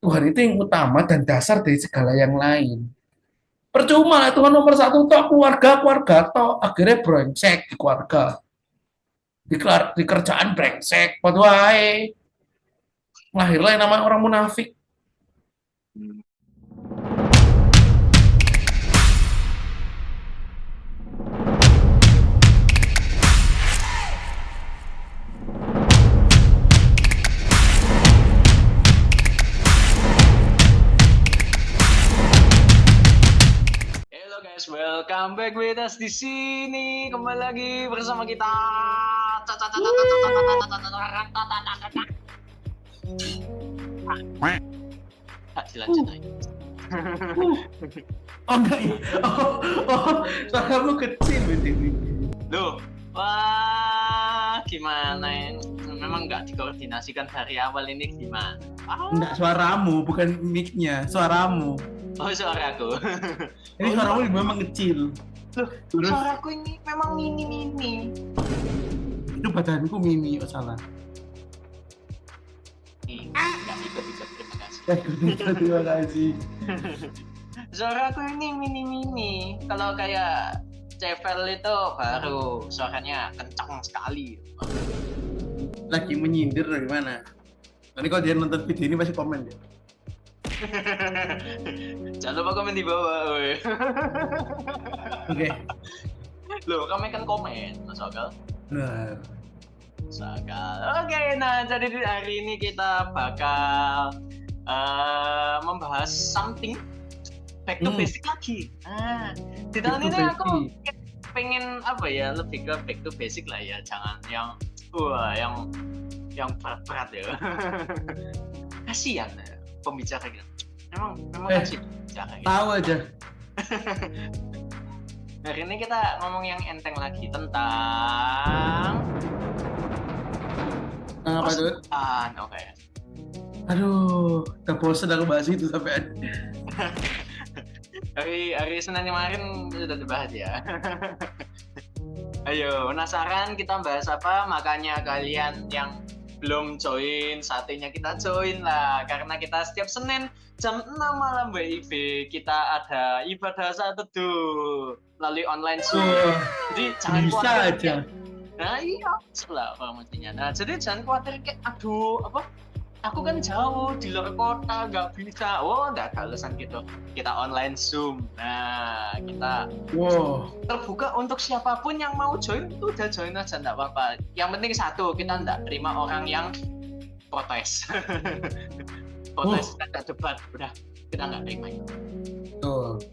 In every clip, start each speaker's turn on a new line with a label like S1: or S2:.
S1: Tuhan itu yang utama dan dasar dari segala yang lain. Percuma lah Tuhan nomor satu toh keluarga toh akhirnya brengsek di keluarga, di kerjaan brengsek, padahal lahirlah yang namanya orang munafik.
S2: Hello guys, welcome back with us di sini. Kembali lagi bersama kita. Dilanjut aja.
S1: Oh enggak ya, suaramu kecil ini.
S2: Loh, wah gimana ini? Memang nggak dikoordinasikan dari awal ini gimana?
S1: Enggak, suaramu bukan mic-nya, suaramu.
S2: Oh, suaraku.
S1: Ini suaramu memang kecil.
S2: Loh,
S1: Terus
S2: suaraku ini memang mini.
S1: itu badanku mini, oh salah.
S2: Nggak ikut-ikut, terima kasih.
S1: Terima kasih.
S2: Suaraku ini mini. Kalau kayak Cevel itu baru suaranya kencang sekali.
S1: Lagi menyindir dari mana? Nanti kalau dia nonton video ini pasti komen ya.
S2: Jangan lupa komen di bawah. Woy.
S1: Oke.
S2: Loh, kamu kan komen, Mas Ogal.
S1: Benar.
S2: Oke, nah jadi di hari ini kita bakal membahas something back to basic lagi. Di tahun ini aku pengen apa ya, lebih ke back to basic lah ya, jangan yang berat-berat ya. Kasihan ya pembicara gitu. Memang kasih pembicara gitu.
S1: Tahu aja.
S2: Hari ini kita ngomong yang enteng lagi tentang
S1: Apa tuh?
S2: Oke.
S1: Aduh, udah bosen aku bahas itu sampai
S2: hari Senin kemarin sudah dibahas ya. Ayo, penasaran kita bahas apa? Makanya kalian yang belum join, saatnya kita join lah. Karena kita setiap Senin jam 6 malam WIB kita ada ibadah saat teduh melalui online Zoom. Jadi jangan
S1: bisa
S2: khawatir
S1: aja.
S2: Nah iya, lah mestinya. Nah jadi jangan khawatir kayak aduh apa? Aku kan jauh di luar kota nggak bisa. Oh nggak ada alasan gitu. Kita online Zoom. Nah kita terbuka untuk siapapun yang mau join itu udah join aja nggak apa-apa. Yang penting satu kita nggak terima orang yang protes. Protes kita debat udah kita nggak terima itu. Tuh.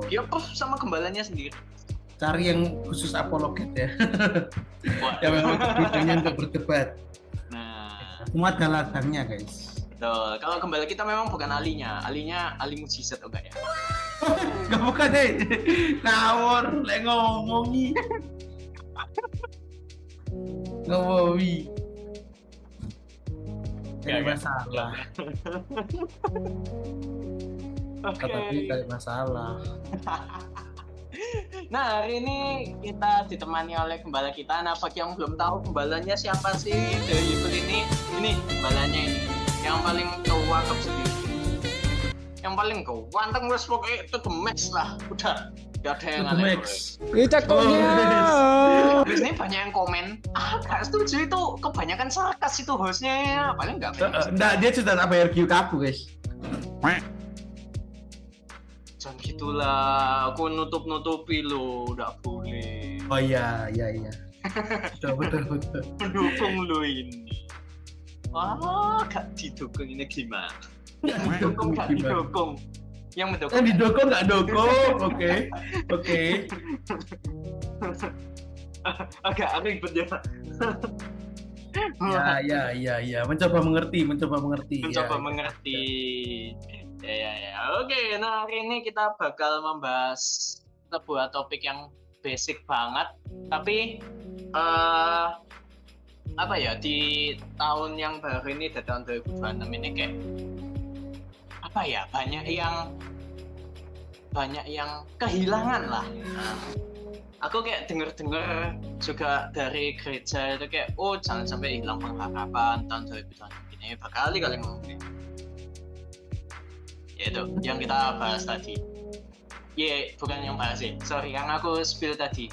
S2: Dia sama gembalanya sendiri.
S1: Cari yang khusus apologet ya. Yang memang tujuannya untuk berdebat. Semua ada ladangnya guys.
S2: Betul. Kalau gembala kita memang bukan alinya ali mujizat enggak ya?
S1: Gak bukan deh. Ngawur, lek ngomongi. Ngomongi. Gak masalah. Tapi gak masalah.
S2: Nah hari ini kita ditemani oleh gembala kita. Nah bagi yang belum tahu gembalanya siapa sih dari Evil ini gembalanya ini yang paling kewakap sendiri, yang paling kewanteng wes pokoknya itu the max lah, udah gak ada yang aneh. Biasanya banyak yang komen gak setuju itu, kebanyakan sarkas itu hostnya ya. Paling gak
S1: enggak, dia sudah tak bayar gift aku guys.
S2: Jangan gitulah, aku nutupi lo, udah boleh.
S1: Oh iya. Betul.
S2: Mendukung lo ini. Wah, gak didukung ini gimana? Gak didukung. Yang mendukung.
S1: Yang didukung gak dukung, oke.
S2: Agak ribet ya.
S1: Ya. Mencoba mengerti.
S2: Ya. Oke, nah hari ini kita bakal membahas sebuah topik yang basic banget, tapi apa ya, di tahun yang baru ini, di tahun 2026 ini kayak apa ya, banyak yang kehilangan lah. aku kayak denger-denger juga dari gereja itu kayak jangan sampai hilang pengharapan tahun 2020 ini berkali kali ngomong kayak. Ya itu yang kita bahas tadi. Bukan yang bahas sih. Sorry, yang aku spill tadi.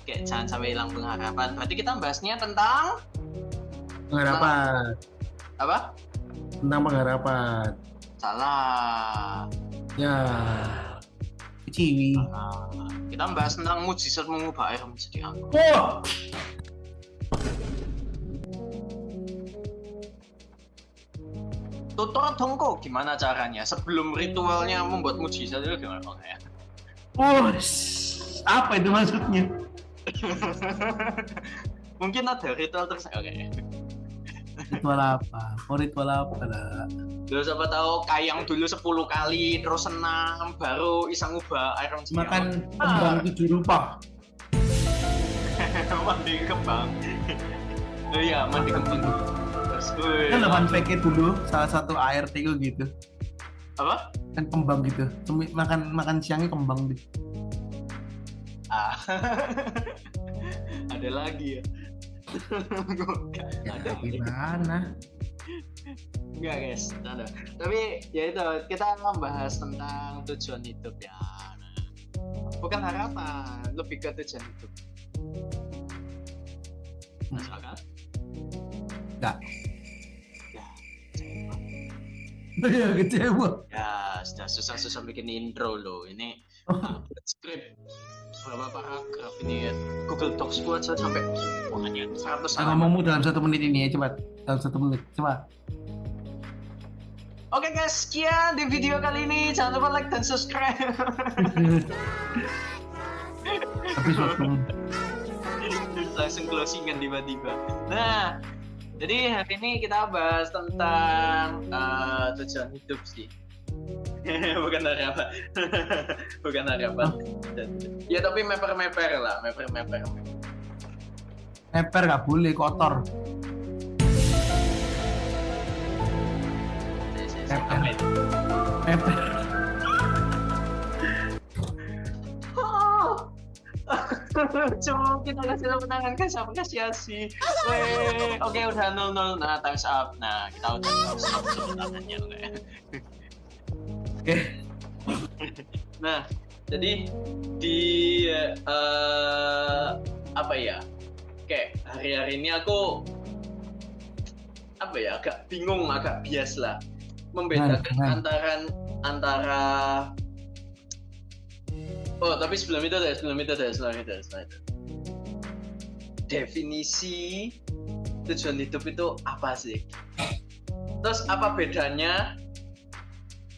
S2: Kayak jangan sampai hilang pengharapan. Berarti kita bahasnya tentang
S3: pengharapan.
S2: Apa?
S3: Tentang pengharapan.
S2: Salah.
S3: Ya. Ciwi.
S2: Kita bahas tentang mujizat mengubah air menjadi anggur.
S1: Wah,
S2: Tutur dong kok gimana caranya sebelum ritualnya membuat mujizat itu gimana kok ya?
S3: Apa itu maksudnya?
S2: Mungkin ada ritual terus oke.
S3: Ritual apa? Ritual apa lah?
S2: Dulu siapa tahu kayang dulu 10 kali terus senam baru bisa ngubah air menjadi
S3: Makan kembang 7 rupa.
S2: mandi kembang. Oh iya, mandi kembang. Terus
S3: Kan depan PK dulu salah satu ART gitu.
S2: apa?
S3: Kan kembang gitu. Makan siangnya kembang gitu.
S2: Ada lagi ya.
S3: Ya gimana?
S2: Enggak guys, ada. Tapi ya itu kita membahas tentang tujuan hidup ya. Nah, bukan harapan, lebih ke tujuan hidup. Masuk akal?
S3: Enggak.
S2: Ya,
S3: Ya kecewa.
S2: ya sudah susah-susah bikin intro loh. Ini skrip berapa paragraf ini ya. Google Docs buat saya sampai semuanya 100
S3: Ngomongmu dalam 1 menit ini ya, cepat. Dalam 1 menit, cepat.
S2: Oke guys, sekian di video kali ini. Jangan lupa like dan subscribe.
S3: Habis waktu.
S2: Langsung closingan tiba-tiba. Nah, jadi hari ini kita bahas tentang tujuan hidup sih. Bukan harapan. Bukan harapan. Ya tapi meper-meper lah, meper-meper.
S3: Emper nggak boleh, kotor.
S2: Apa itu?
S3: Emper.
S2: Cuma kita kasih tepuk tangan guys, apresiasi. Oke udah 0-0. Nah times up. Nah kita udah stop tepuk tangannya oke.
S3: Oke.
S2: Nah jadi di apa ya? Kayak hari-hari ini aku apa ya agak bingung, agak bias lah membedakan antara tapi sebelum itu definisi tujuan hidup itu apa sih? Terus apa bedanya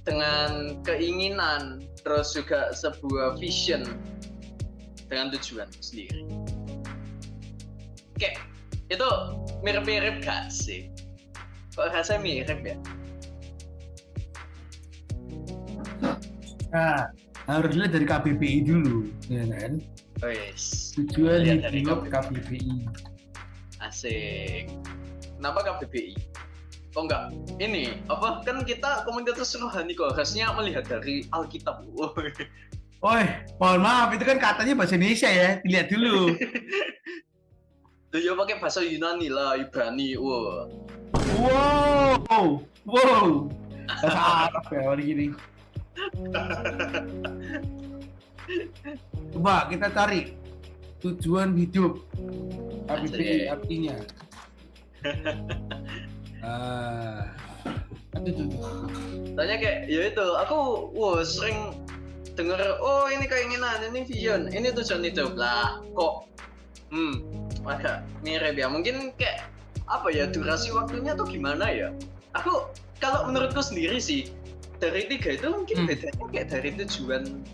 S2: dengan keinginan, terus juga sebuah vision dengan tujuan sendiri? Kayak itu mirip-mirip gak sih? Kok rasanya mirip ya?
S3: Nah, harus lihat dari KBBI dulu, ya kan?
S2: Wes.
S3: Tujuan
S2: Lihat dari
S3: hidup KBBI.
S2: Asik. Kenapa KBBI? Oh enggak, ini apa kan kita komunitas rohani kok harusnya melihat dari Alkitab.
S3: Oi, mohon maaf itu kan katanya bahasa Indonesia ya, dilihat dulu.
S2: Ya pakai bahasa Yunani lah, Ibrani. Wow.
S3: Bahasa Arab ya hari gini. Coba kita cari tujuan hidup KBBI artinya. Aduh.
S2: Tanya kayak ya itu aku sering denger ini keinginan, ini vision, ini tujuan hidup lah kok agak mirip ya, mungkin kayak apa ya durasi waktunya tuh gimana ya. Aku kalau menurutku sendiri sih dari 3 itu mungkin bedanya kayak dari tujuan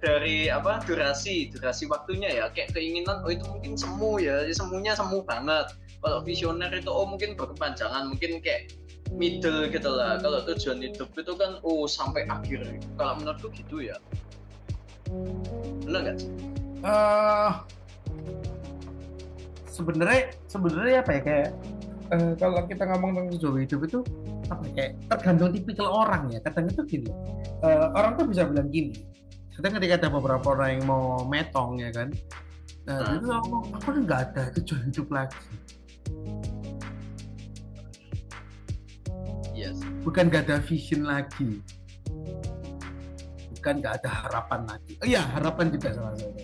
S2: dari apa durasi waktunya ya, kayak keinginan itu mungkin semu ya, semuanya semu banget. Kalau visioner itu mungkin berkepanjangan, mungkin kayak middle gitu lah. Kalau tujuan hidup itu kan sampai akhir. Kalau menurutku gitu ya. Benar nggak sih?
S3: Sebenarnya apa ya, kayak kalau kita ngomong tentang tujuan hidup itu apa ya, kayak tergantung tipikal orang ya. Kadang itu gini, orang tuh bisa bilang gini, Kadang ketika ada beberapa orang yang mau metong ya kan, nah itu aku kan nggak ada tujuan hidup lagi,
S2: Yes.
S3: bukan nggak ada vision lagi, bukan nggak ada harapan lagi. Oh iya, harapan juga salah satu.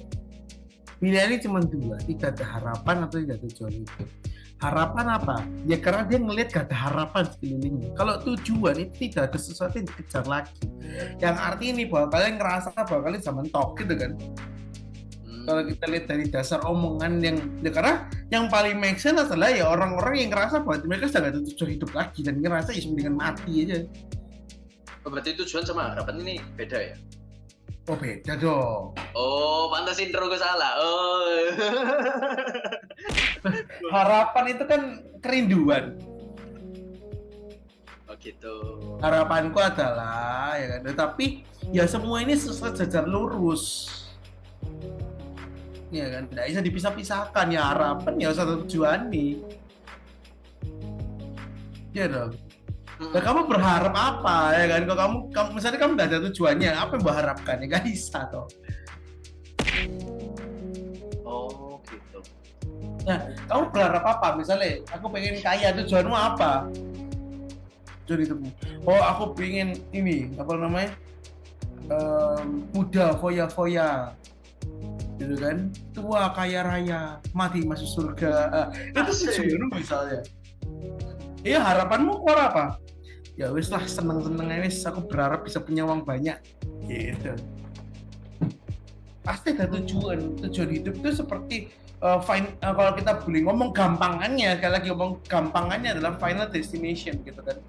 S3: Pilihannya cuma dua, tidak ada harapan atau tidak ada tujuan hidup. Harapan apa? Ya karena dia ngelihat gak ada harapan sekelilingnya. Kalau tujuan itu tidak ada sesuatu yang dikejar lagi. Yang artinya ini bahwa kalian ngerasa bahwa kalian bisa mentok gitu kan. Kalau kita lihat dari dasar omongan yang ya karena yang paling make sense adalah ya orang-orang yang ngerasa bahwa mereka sudah gak ada tujuan hidup lagi dan ngerasa ya dengan mati aja.
S2: Berarti tujuan sama harapan ini beda ya?
S3: Oh beda dong.
S2: Oh, pantas intro gue salah. Oh.
S3: Harapan itu kan kerinduan.
S2: Oh gitu.
S3: Harapanku adalah ya kan, tetapi ya semua ini sejajar lurus. Ya kan, tidak bisa dipisah-pisahkan ya harapan ya satu tujuan nih. Ya dong. Nah, kamu berharap apa ya kan? Kalau kamu misalnya kamu nggak ada tujuannya, apa yang berharapkan ya nggak bisa toh.
S2: Oh gitu.
S3: Nah, kamu berharap apa? Misalnya, aku pengen kaya, tujuanmu apa? Tujuan hidupmu. Oh, aku pengen ini, apa namanya? Muda, foya-foya, gitu kan? Tua, kaya raya, mati masuk surga. Itu tujuanmu misalnya. Iya, harapanmu keluar apa? Ya wis lah, seneng-seneng aja wis, aku berharap bisa punya uang banyak. Gitu. Pasti ada tujuan hidup itu seperti kalau kita boleh ngomong gampangannya, sekali lagi ngomong gampangannya adalah final destination gitu kan,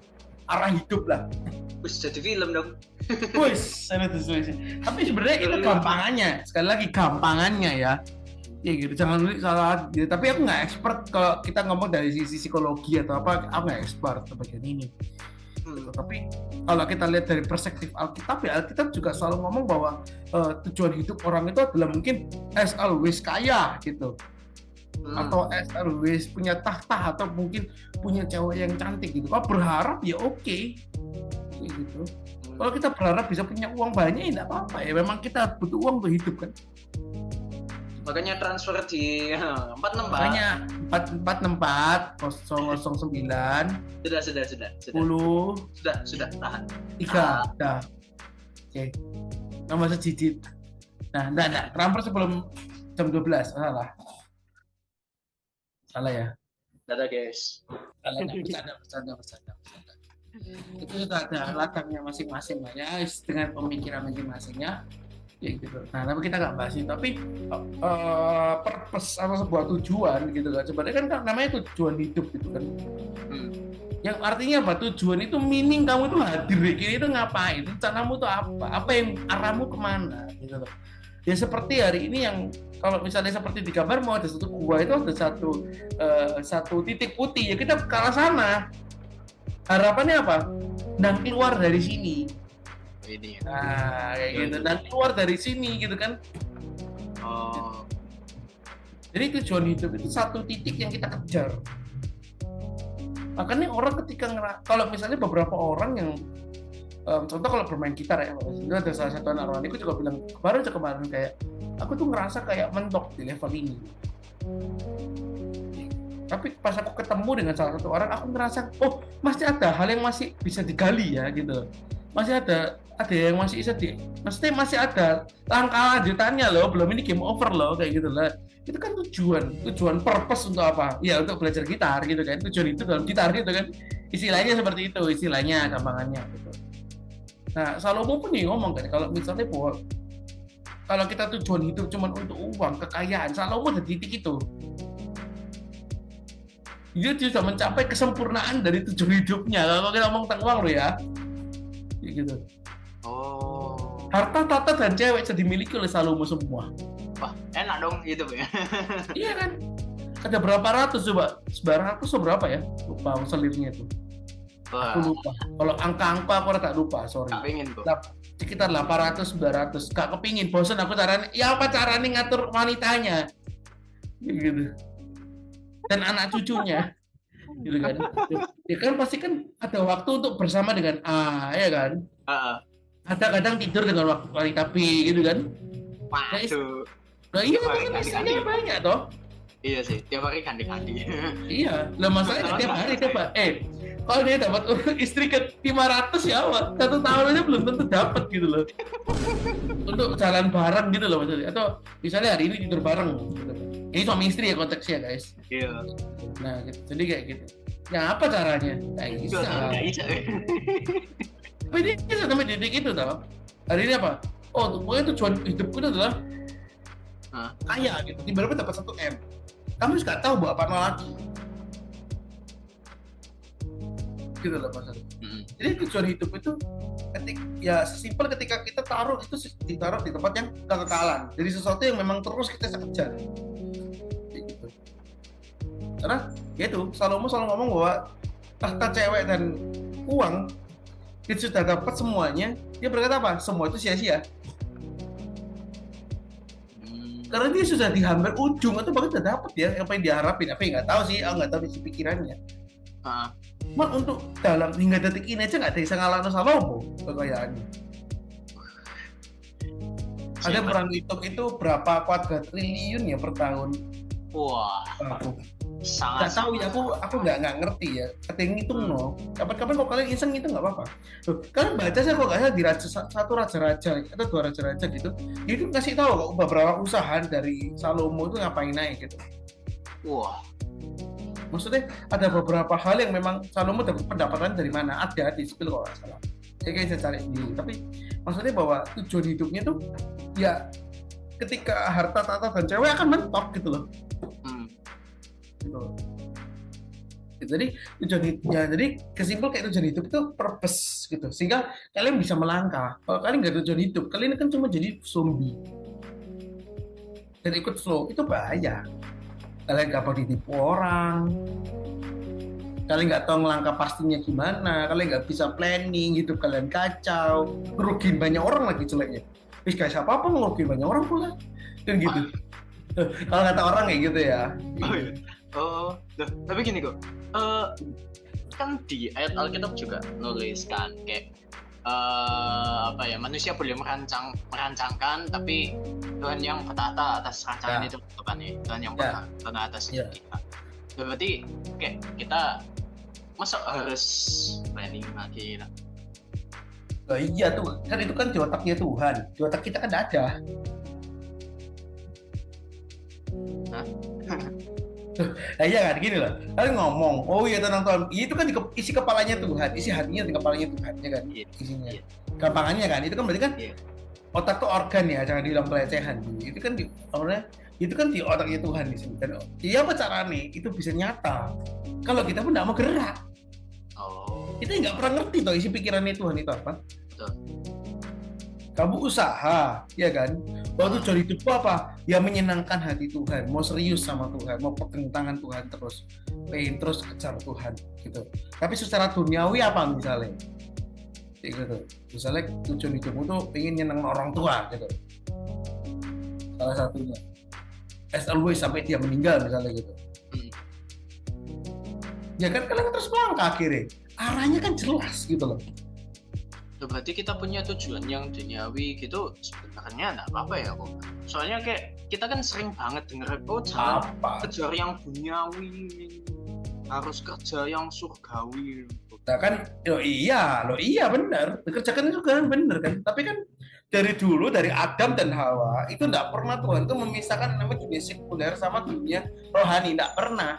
S3: arah hidup lah.
S2: Wis jadi film dong.
S3: Wis, final destination. Tapi sebenarnya itu gampangannya, sekali lagi gampangannya ya. Ya gitu, jangan salah. Ya, tapi aku nggak expert kalau kita ngomong dari sisi psikologi atau apa, aku nggak expert bagian ini. Tapi kalau kita lihat dari perspektif Alkitab ya, Alkitab juga selalu ngomong bahwa tujuan hidup orang itu adalah mungkin as always kaya gitu, atau as always punya tahta, atau mungkin punya cewek yang cantik gitu. Kalau berharap ya oke, gitu. Kalau kita berharap bisa punya uang banyak ya nggak apa-apa ya, memang kita butuh uang untuk hidup kan.
S2: Makanya transfer di 464.
S3: Makanya 464 009
S2: Sudah.
S3: 10
S2: Sudah tahan.
S3: 3 udah. Oke. Nomor sejidit. Nah, enggak. Transfer sebelum jam 12. Salah ya.
S2: Dadah guys.
S3: Salah. Bercanda. Itu sudah ada latarnya masing-masing lah ya, dengan pemikiran masing-masingnya. Ya gitu. Nah, tapi kita nggak bahas itu. Tapi purpose atau sebuah tujuan gitu kan. Sebenarnya kan namanya tujuan hidup gitu kan. Yang artinya apa? Tujuan itu meaning kamu itu hadir di kiri itu ngapain? Rencanamu itu apa? Apa yang arahmu kemana? Gitu loh. Ya seperti hari ini yang kalau misalnya seperti di gambar mau ada satu gua itu ada satu titik putih ya kita ke arah sana. Harapannya apa? Dan keluar dari sini.
S2: Ini.
S3: Nah, kayak gitu. Dan keluar dari sini gitu kan.
S2: Oh.
S3: Jadi tujuan hidup itu satu titik yang kita kejar. Makanya orang ketika kalau misalnya beberapa orang yang contoh kalau bermain gitar ya, itu ada salah satu anak rohaniku juga bilang kemarin kayak aku tuh ngerasa kayak mentok di level ini. Tapi pas aku ketemu dengan salah satu orang, aku ngerasa oh masih ada hal yang masih bisa digali ya gitu. Masih ada yang masih bisa maksudnya masih ada langkah lanjutannya loh, belum ini game over loh kayak gitu lah. Itu kan tujuan purpose untuk apa? Ya untuk belajar gitar gitu kan. Tujuan itu dalam gitar gitu kan. Istilahnya seperti itu, istilahnya gampangannya gitu. Nah, Salomo pun nih ngomong kan kalau misalnya bahwa kalau kita tujuan hidup cuma untuk uang, kekayaan, Salomo ada titik itu. Dia sudah mencapai kesempurnaan dari tujuan hidupnya. Kalau kita ngomong tentang uang loh ya. Gitu.
S2: Oh.
S3: Harta, tahta, dan cewek bisa dimiliki oleh Salomo semua.
S2: Wah, enak dong gitu ya.
S3: Iya kan? Ada berapa ratus coba? 900 atau berapa ya? Lupa selirnya itu.
S2: Wah.
S3: Aku lupa. Kalau angka-angka aku tak lupa, sorry.
S2: Gak pengen kok.
S3: Sekitar 800 900. Gak kepingin, bosan aku caranya. Ya apa caranya ngatur wanitanya? Gitu. Dan anak cucunya. Gitu kan. Ya kan pasti kan ada waktu untuk bersama dengan A, ya kan? Kadang-kadang tidur dengan wanita B gitu kan.
S2: Waduh.
S3: Nah iya
S2: Tiap hari
S3: kan istrinya
S2: ganti-ganti.
S3: banyak toh.
S2: Iya sih, tiap hari ganti-ganti.
S3: Iya, lah masalahnya tiap hari coba. Kalau dia dapat istri ke 500 ya apa? 1 tahun aja belum tentu dapat gitu loh. Untuk jalan bareng gitu loh maksudnya. Atau misalnya hari ini tidur bareng gitu. Ini suami istri ya konteksnya guys.
S2: Iya.
S3: Nah gitu. Jadi kayak gitu. Ya apa caranya? Nggak bisa.
S2: Nggak bisa.
S3: Tapi dia bisa sampai titik itu tau. Hari ini apa? Oh, pokoknya tujuan hidupku itu adalah
S2: Hah?
S3: kaya gitu. Tiba-tiba dapat 1 M. Kamu juga tahu buat apa lagi. Gitu loh maksudnya. Jadi tujuan hidup itu ya sesimpel ketika kita taruh itu ditaruh di tempat yang kekekalan. Jadi sesuatu yang memang terus kita kejar. Gitu. Karena ya itu Salomo selalu ngomong bahwa tahta cewek dan uang dia sudah dapat semuanya. Dia berkata apa? Semua itu sia-sia. Karena dia sudah di hampir ujung atau bahkan sudah dapat ya apa yang diharapin. Apa yang nggak tahu sih, aku nggak tahu isi pikirannya. Cuman untuk dalam hingga detik ini aja nggak ada yang bisa ngalahkan Salomo kekayaannya. Ada perang itu berapa kuadriliun ya per tahun?
S2: Wah,
S3: Aku
S2: sangat.
S3: nggak tahu ya, aku nggak ngerti ya. Ada yang ngitung no. Kapan-kapan kalau kalian iseng itu nggak apa-apa. Loh, kalian baca sih kok nggak salah di satu raja-raja atau 2 raja-raja gitu. Dia itu ngasih tahu kok beberapa usaha dari Salomo itu ngapain naik gitu.
S2: Wah,
S3: Maksudnya ada beberapa hal yang memang Salomo dapat pendapatan dari mana, ada di spill kalau nggak salah. Ya kayak saya cari sendiri. Tapi maksudnya bahwa tujuan hidupnya tuh ya ketika harta, tahta dan cewek akan mentok gitu loh. Gitu. Jadi tujuan hidupnya, jadi kesimpul kayak tujuan hidup itu purpose gitu, sehingga kalian bisa melangkah. Kalau kalian nggak tujuan hidup, kalian kan cuma jadi zombie dan ikut flow, itu bahaya. Kalian gampang ditipu orang, kalian nggak tahu melangkah pastinya gimana, kalian nggak bisa planning, hidup kalian kacau, ngerugiin banyak orang lagi jeleknya. Terus kayak siapa apa ngerugiin banyak orang pula, dan gitu. Kalau kata orang kayak gitu ya.
S2: Oh, tapi gini kok, kan di ayat Alkitab juga nulis kan kayak apa ya, manusia boleh merancangkan, tapi Tuhan yang bertata atas rancangan itu kan ya, Tuhan yang bertata atas kita. Berarti kayak kita masa harus planning lagi lah.
S3: Oh, iya tuh, kan itu kan di otaknya Tuhan, di otak kita kan ada. Nah, iya kan gini loh, kalian ngomong, oh iya tenang Tuhan, itu kan isi kepalanya Tuhan, isi hatinya di kepalanya Tuhan, ya kan, isinya, gampangannya kan, itu kan berarti kan otak tuh organ ya, jangan dibilang pelecehan, itu kan itu kan di otaknya Tuhan di sini. Dan iya apa caranya itu bisa nyata, kalau kita pun nggak mau gerak, kita nggak pernah ngerti tuh isi pikirannya Tuhan itu apa. Kamu usaha, ya kan? Waktu tujuan hidupku apa? Ya menyenangkan hati Tuhan, mau serius sama Tuhan, mau pegang tangan Tuhan terus, pengen terus kejar Tuhan, gitu. Tapi secara duniawi apa misalnya? Gitu. Misalnya tujuan hidupmu tuh pengen nyenengin orang tua, gitu. Salah satunya. As always sampai dia meninggal misalnya gitu. Ya kan kalian terus melangkah akhirnya. Arahnya kan jelas gitu loh.
S2: Berarti kita punya tujuan yang duniawi gitu sebenarnya nggak apa-apa ya kok. Soalnya kayak kita kan sering banget denger jangan kejar yang duniawi, harus kerja yang surgawi.
S3: Nah kan, lo iya benar, kerjakan itu kan benar kan. Tapi kan dari dulu dari Adam dan Hawa itu nggak pernah Tuhan itu memisahkan namanya dunia sekuler sama dunia rohani, nggak pernah.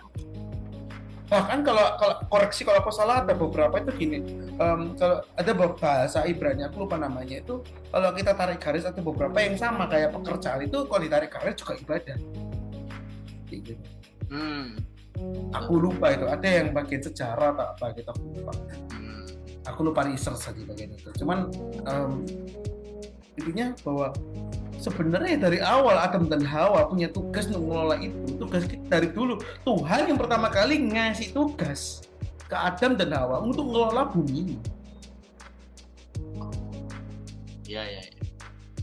S3: Bahkan kalau koreksi kalau aku salah ada beberapa itu gini, kalau ada bahasa Ibrani aku lupa namanya itu, kalau kita tarik garis ada beberapa yang sama kayak pekerjaan itu kalau ditarik garis juga ibadah. Gitu. Aku lupa itu ada yang bagian sejarah tak apa kita lupa. Aku lupa research saja bagian itu. Cuman intinya bahwa sebenarnya dari awal Adam dan Hawa punya tugas untuk mengelola itu. Tugas kita dari dulu. Tuhan yang pertama kali ngasih tugas ke Adam dan Hawa untuk mengelola bumi ini.
S2: Iya.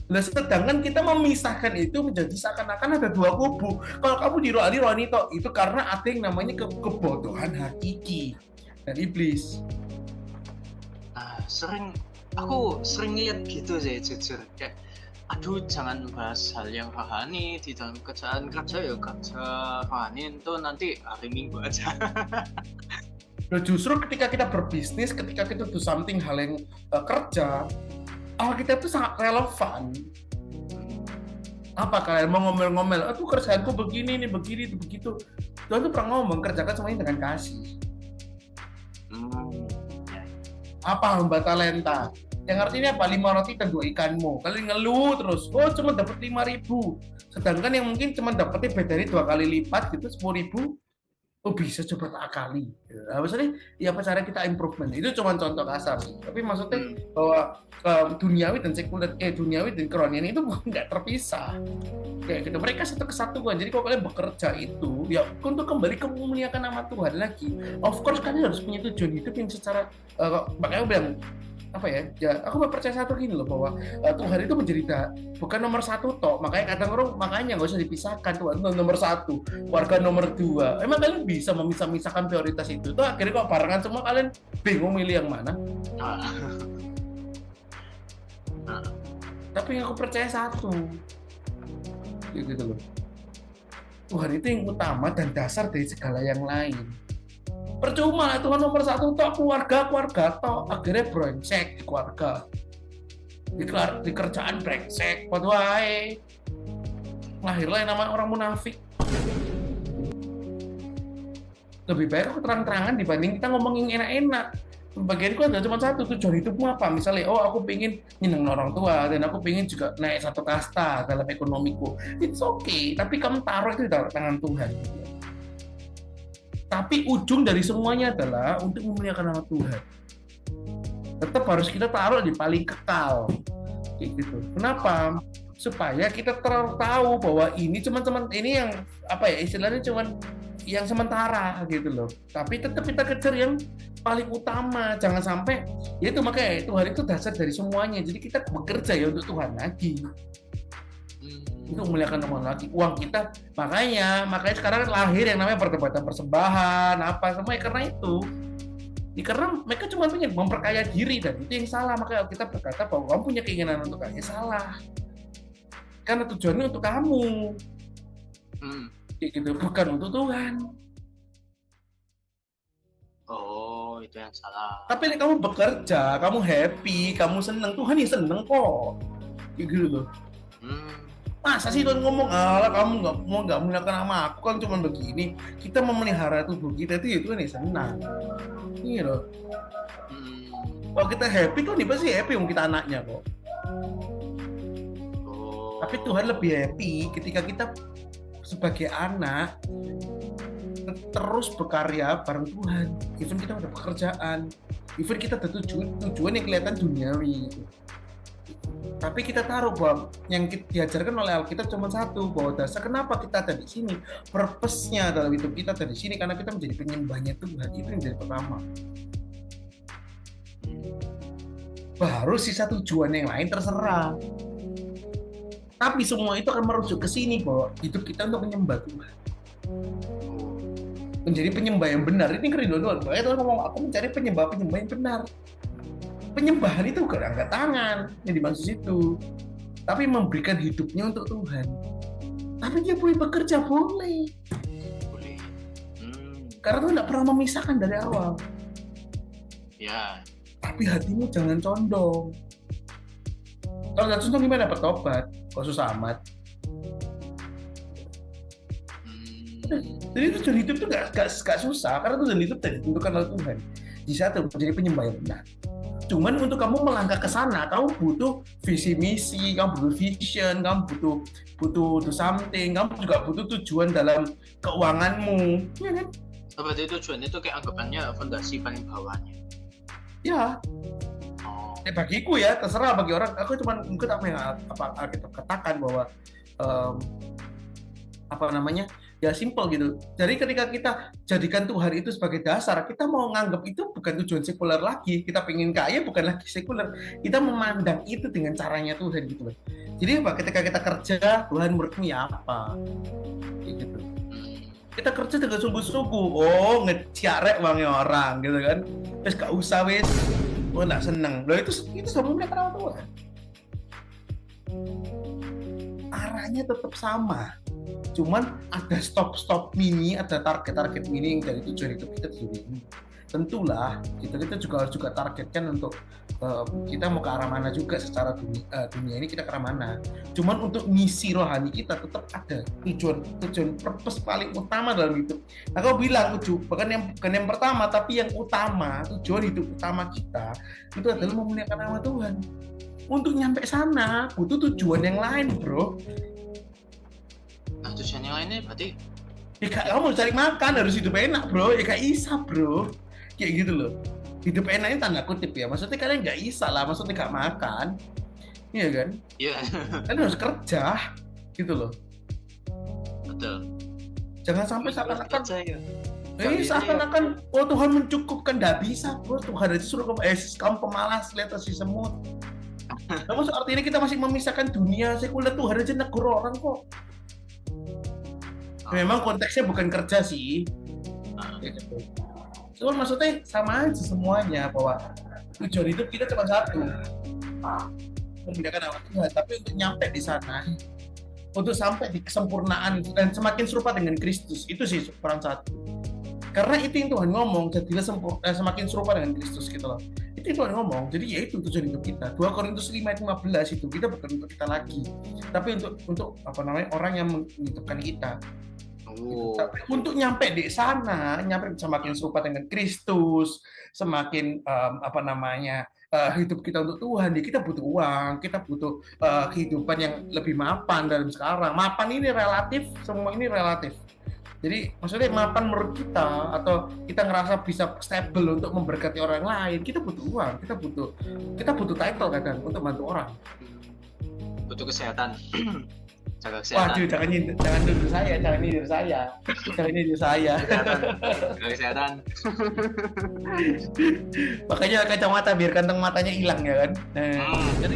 S3: Nah, sedangkan kita memisahkan itu menjadi seakan-akan ada 2 kubu. Kalau kamu di rohani itu karena ada yang namanya kebodohan hakiki dan iblis.
S2: Sering aku sering lihat gitu sih jujur, kayak aduh jangan bahas hal yang rohani di dalam kerjaan, kerja ya kerja, rohani itu nanti hari Minggu aja.
S1: Nah, justru ketika kita berbisnis, ketika kita do something hal yang kerja, kita itu sangat relevan. Apa kalian mau ngomel-ngomel, aku kerjaanku begini nih, begini itu begitu. Tuhan tuh pernah ngomong, kerjakan semuanya dengan kasih. Apa hamba talenta? Yang artinya apa? 5 roti dan 2 ikanmu. Kalian ngeluh terus, cuma dapat 5.000. Sedangkan yang mungkin cuma dapatnya beda dari 2 kali lipat gitu, 10.000. Bisa coba tak akali. Nah, maksudnya ya apa cara kita improvement. Itu cuma contoh kasar sih. Tapi maksudnya bahwa duniawi dan sekuler, duniawi dan kerohanian itu nggak terpisah. Kayak gitu. Mereka satu kesatuan. Jadi kalau kalian bekerja itu ya untuk kembali ke memuliakan nama Tuhan lagi. Of course kalian harus punya tujuan hidup yang secara makanya bilang apa ya aku percaya satu gini loh, bahwa Tuhan itu menjadi bukan nomor satu toh. Makanya kadang orang makanya nggak usah dipisahkan, Tuhan nomor satu, warga nomor 2. Emang kalian bisa memisah-misahkan prioritas itu tuh, akhirnya kok barengan semua kalian bingung milih yang mana. Tapi yang aku percaya satu gitu loh, Tuhan itu yang utama dan dasar dari segala yang lain. Percuma lah Tuhan nomor satu toh, keluarga toh akhirnya brengsek di keluarga, di kerjaan brengsek, waduh wae lahirlah yang namanya orang munafik. Lebih baik aku terang-terangan dibanding kita ngomongin enak-enak. Bagianku ada cuma satu, tujuan hidupmu apa? Misalnya, aku pengen nyeneng orang tua dan aku pengen juga naik satu kasta dalam ekonomiku. It's okay, tapi kamu taruh itu di tangan Tuhan. Tapi ujung dari semuanya adalah untuk memuliakan nama Tuhan. Tetap harus kita taruh di paling kekal, kayak gitu. Kenapa? Supaya kita tahu bahwa ini cuman ini yang apa ya istilahnya cuman yang sementara gitu loh. Tapi tetap kita kejar yang paling utama. Jangan sampai ya itu, makanya Tuhan itu dasar dari semuanya. Jadi kita bekerja ya untuk Tuhan lagi. Untuk memuliakan nama lagi, uang kita makanya sekarang lahir yang namanya perdebatan persembahan apa semua ya karena itu ya, karena mereka cuma pengen memperkaya diri dan itu yang salah. Makanya kita berkata bahwa kamu punya keinginan untuk kaya, salah, karena tujuannya untuk kamu gitu, bukan untuk Tuhan.
S2: Oh, itu yang salah.
S1: Tapi kamu bekerja, kamu happy, kamu seneng, Tuhan ya seneng kok gitu loh. Masa sih Tuhan ngomong, kamu nggak menggunakan nama aku kan cuma begini. Kita memelihara tubuh kita itu ya Tuhan ya senang. Iya loh. Kalau kita happy kan dia pasti happy, kita anaknya kok. Tapi Tuhan lebih happy ketika kita sebagai anak terus berkarya bareng Tuhan. Even kita udah pekerjaan, even kita ada tujuan yang kelihatan duniawi gitu. Tapi kita taruh bahwa yang diajarkan oleh Alkitab cuma satu, bahwa dasar kenapa kita ada di sini, purpose-nya dalam hidup kita ada di sini karena kita menjadi penyembahnya Tuhan. Itu yang jadi pertama. Baru sisa tujuan yang lain terserah. Tapi semua itu akan merujuk ke sini bahwa hidup kita untuk menyembah Tuhan. Menjadi penyembah yang benar. Ini kerinduan Tuhan. Makanya Tuhan ngomong, aku mencari penyembah yang benar. Penyembahan itu bukan angkat tangan yang dimaksud itu, tapi memberikan hidupnya untuk Tuhan. Tapi dia boleh bekerja, boleh. Karena Tuhan tidak pernah memisahkan dari awal.
S2: Ya.
S1: Tapi hatimu jangan condong. Kalau nggak condong gimana dapat tobat? Kok susah amat. Jadi tujuan hidup itu nggak susah, karena tujuan hidup ditentukan oleh Tuhan. Di satu menjadi penyembah yang benar. Cuman untuk kamu melangkah ke sana, kamu butuh visi misi, kamu butuh vision, kamu butuh something, kamu juga butuh tujuan dalam keuanganmu, ya kan?
S2: Berarti tujuan itu kayak anggapannya fondasi paling bawahnya.
S1: Ya. Bagiku ya, terserah bagi orang. Aku cuma mungkin apa yang kita katakan bahwa ya simple gitu. Jadi ketika kita jadikan Tuhan itu sebagai dasar, kita mau nganggap itu bukan tujuan sekuler lagi. Kita pengen kaya bukan lagi sekuler. Kita memandang itu dengan caranya Tuhan gitu loh. Jadi apa? Ketika kita kerja, Tuhan menurutmu ya apa? Gitu. Kita kerja dengan sungguh-sungguh. Ngeciarek uangnya orang gitu kan. Terus gak usah wes Gue nggak seneng. Loh itu sama mereka nama Tuhan. Arahnya tetap sama. Cuman ada stop mini, ada target mini yang dari tujuan hidup kita tujuan ini. Tentulah kita juga harus targetkan untuk kita mau ke arah mana juga secara dunia ini kita ke arah mana. Cuman untuk misi rohani kita tetap ada tujuan purpose paling utama dalam hidup. Nah kau bilang bukan yang pertama tapi yang utama, tujuan hidup utama kita itu adalah memuliakan nama Tuhan. Untuk nyampe sana butuh tujuan yang lain, bro.
S2: Nah tujuan yang lainnya berarti
S1: Kamu cari makan harus hidup enak, bro. Ya gak isa, bro. Kayak gitu loh. Hidup enaknya tanda kutip ya. Maksudnya kalian gak isa lah. Maksudnya gak makan. Iya kan?
S2: iya.
S1: Kalian harus kerja. Gitu loh.
S2: Betul.
S1: Jangan sampai seakan-akan seakan-akan Tuhan mencukupkan. Gak bisa, bro. Tuhan itu suruh kamu pemalas. Lihat si semut. Nah, maksud artinya kita masih memisahkan dunia sekuler. Tuhan aja negur orang kok. Memang konteksnya bukan kerja sih. Gitu. Cuman maksudnya sama aja semuanya, bahwa tujuan hidup kita cuma satu, membedakan nama Tuhan. Tapi untuk nyampe di sana, untuk sampai di kesempurnaan dan semakin serupa dengan Kristus, itu sih peran satu. Karena itu yang Tuhan ngomong, jadilah semakin serupa dengan Kristus gitu loh. Itu Tuhan ngomong, jadi ya itu tujuan hidup kita. 2 Korintus 5:15 itu kita bukan untuk kita lagi, tapi untuk orang yang menghidupkan kita. Tapi untuk nyampe di sana, semakin serupa dengan Kristus, semakin hidup kita untuk Tuhan, kita butuh uang, kita butuh kehidupan yang lebih mapan dalam sekarang. Mapan ini relatif, semua ini relatif. Jadi maksudnya mapan menurut kita, atau kita ngerasa bisa stable untuk memberkati orang lain, kita butuh uang, kita butuh title kadang untuk bantu orang.
S2: Butuh kesehatan. Jaga kesehatan.
S1: Waduh, jangan duduk saya, jangan nyindir saya.
S2: Kesehatan.
S1: Makanya kacamata biar kantong matanya hilang ya kan. Jadi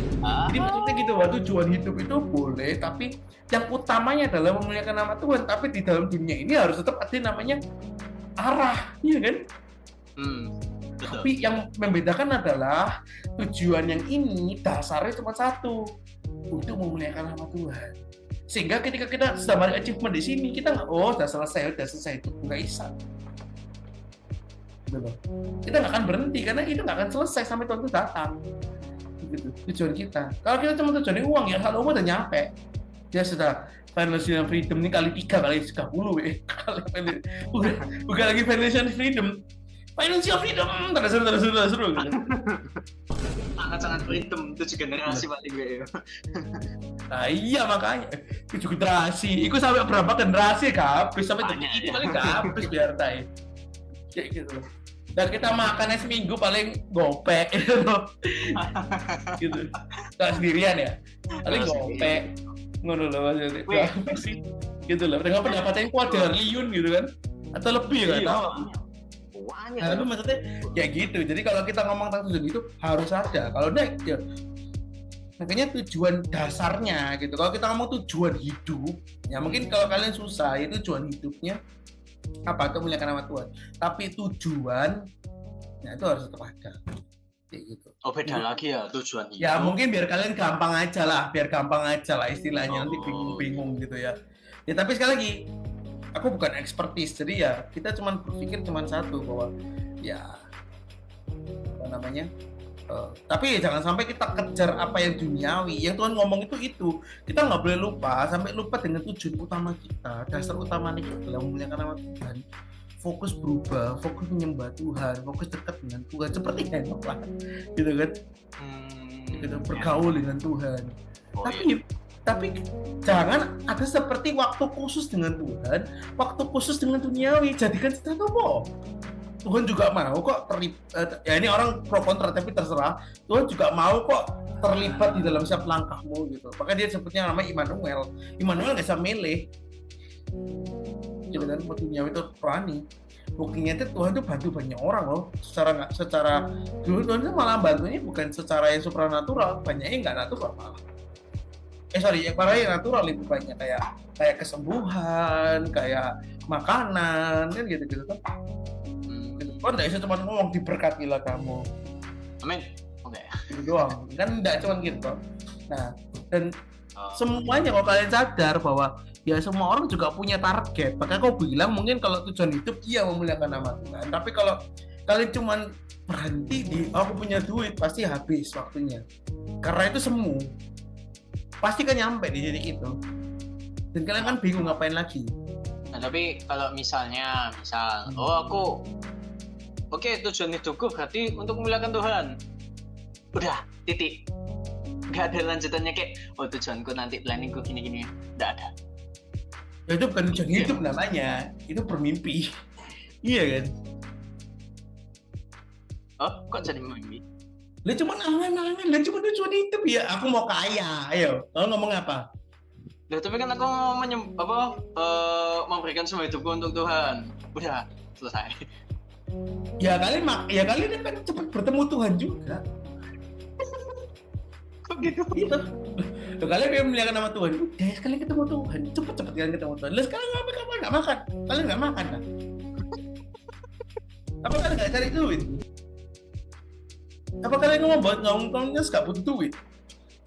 S1: maksudnya gitu, tujuan hidup itu boleh, tapi yang utamanya adalah memuliakan nama Tuhan. Tapi di dalam dunia ini harus tetap ada namanya arah, iya kan? Tapi yang membedakan adalah tujuan yang ini dasarnya cuma satu, untuk memuliakan nama Tuhan. Sehingga ketika kita sudah balik achievement di sini, kita udah selesai itu nggak bisa. Gitu loh. Kita nggak akan berhenti karena itu nggak akan selesai sampai Tuhan itu datang. Gitu, tujuan kita. Kalau kita cuma tujuannya uang, ya kalau udah nyampe, dia sudah financial freedom ini kali 3 kali 30 bukan lagi financial freedom terus seru gitu.
S2: Sangat freedom 7 generasi paling gue ya.
S1: Nah iya makanya 7 generasi, itu sampai berapa generasi habis sampai itu paling habis biar tay kayak gitu. Dan kita makannya seminggu paling gopek gitu. Nggak sendirian ya, paling gopek ngono loh maksudnya. Gitu loh, dengan pendapatan kuadriliun gitu kan, atau lebih nggak tahu. Nah, itu maksudnya kayak gitu. Jadi kalau kita ngomong tentang tujuan itu harus ada. Kalau enggak, ya makanya tujuan dasarnya gitu. Kalau kita ngomong tujuan hidup, ya mungkin kalau kalian susah, itu tujuan hidupnya apa? Itu memuliakan nama Tuhan. Tapi tujuan, ya itu harus tetap ada. Kayak gitu.
S2: Oh beda lagi ya tujuan hidup.
S1: Ya mungkin biar kalian gampang aja lah istilahnya, nanti bingung gitu ya. Ya tapi sekali lagi, aku bukan expertise, jadi ya kita cuma berpikir cuma satu, bahwa ya apa namanya, tapi ya jangan sampai kita kejar apa yang duniawi. Yang Tuhan ngomong itu kita nggak boleh lupa dengan tujuan utama kita. Dasar utamanya kita adalah memuliakan nama Tuhan, fokus berubah, fokus menyembah Tuhan, fokus dekat dengan Tuhan seperti Henok lah gitu kan, gitu, bergaul dengan Tuhan. Tapi jangan ada seperti waktu khusus dengan Tuhan, waktu khusus dengan duniawi, jadikan sesuatu apa? Tuhan juga mau kok terlibat, ya ini orang pro kontra tapi terserah. Tuhan juga mau kok terlibat di dalam setiap langkahmu gitu. Makanya dia sebutnya namanya Immanuel. Immanuel nggak bisa milih, gitu kan? Duniawi itu rohani. Buktinya itu Tuhan itu bantu banyak orang loh. Secara dulu Tuhan itu malah bantunya bukan secara yang supranatural, banyaknya nggak natural malah. Para yang natural lebih banyak, kayak kesembuhan, kayak makanan kan gitu kan. Kan nggak bisa cuma ngomong diberkatilah kamu,
S2: Amin. Oke.
S3: Gitu doang. Kan enggak cuma gitu. Nah, dan
S2: Oh,
S3: semuanya kalau kalian sadar bahwa ya semua orang juga punya target. Makanya kau bilang mungkin kalau tujuan hidup iya memuliakan nama Tuhan. Tapi kalau kalian cuman berhenti di aku punya duit pasti habis waktunya. Karena itu semu. Pasti kan nyampe di titik itu. Dan kalian kan bingung ngapain lagi.
S2: nah tapi kalau misalnya, oh aku, oke, tujuan hidupku berarti untuk memuliakan Tuhan. Udah, titik. Nggak ada lanjutannya kayak, oh tujuanku nanti planningku gini-gini. Nggak ada.
S3: Ya itu bukan tujuan hidup namanya. Itu bermimpi. Iya kan?
S2: Oh, kok jadi mimpi?
S3: Lah cuma angan-angan, lah cuma tujuan hidup ya. Aku mau kaya. Ayo, kau ngomong apa?
S2: Nah, tapi kan aku mau memberikan semua hidupku untuk Tuhan. Udah, selesai.
S3: Ya kalian kan cepat bertemu Tuhan juga.
S2: Kok gitu?
S3: Gitu. Loh, kalian pengen memuliakan nama Tuhan. Udah, sekalian ketemu Tuhan. Cepet-cepet kalian ketemu Tuhan. Lah sekarang ngapain kamu nggak makan? Kalian nggak makan kan? Apa kalian nggak cari duit? Apa kalian mau buat ngomongnya nggak butuh duit?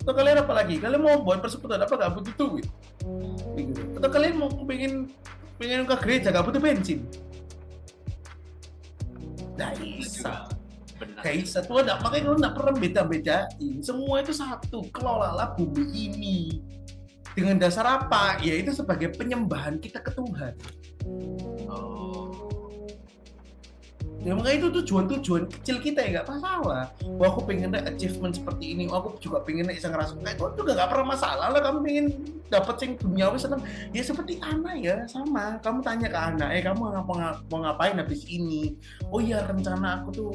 S3: Atau kalian apa lagi? Kalian mau buat persekutuan apa nggak butuh duit? Gitu. Atau kalian mau pengen ke gereja nggak butuh bensin? Nah, bisa.
S2: Benar.
S3: Kayak bisa tuh ada, makanya lu nggak pernah beda-bedain. Semua itu satu, kelolalah bumi ini. Dengan dasar apa? Ya itu sebagai penyembahan kita ke Tuhan.
S2: Oh.
S3: Ya makanya itu tujuan-tujuan kecil kita ya nggak masalah. Wah aku pengen ada achievement seperti ini. Wah aku juga pengen bisa ngerasa kayak itu juga nggak pernah masalah lah. Kamu pengen dapat yang duniawi senang. Ya seperti anak ya sama. Kamu tanya ke anak, kamu mau ngapain habis ini? Oh iya rencana aku tuh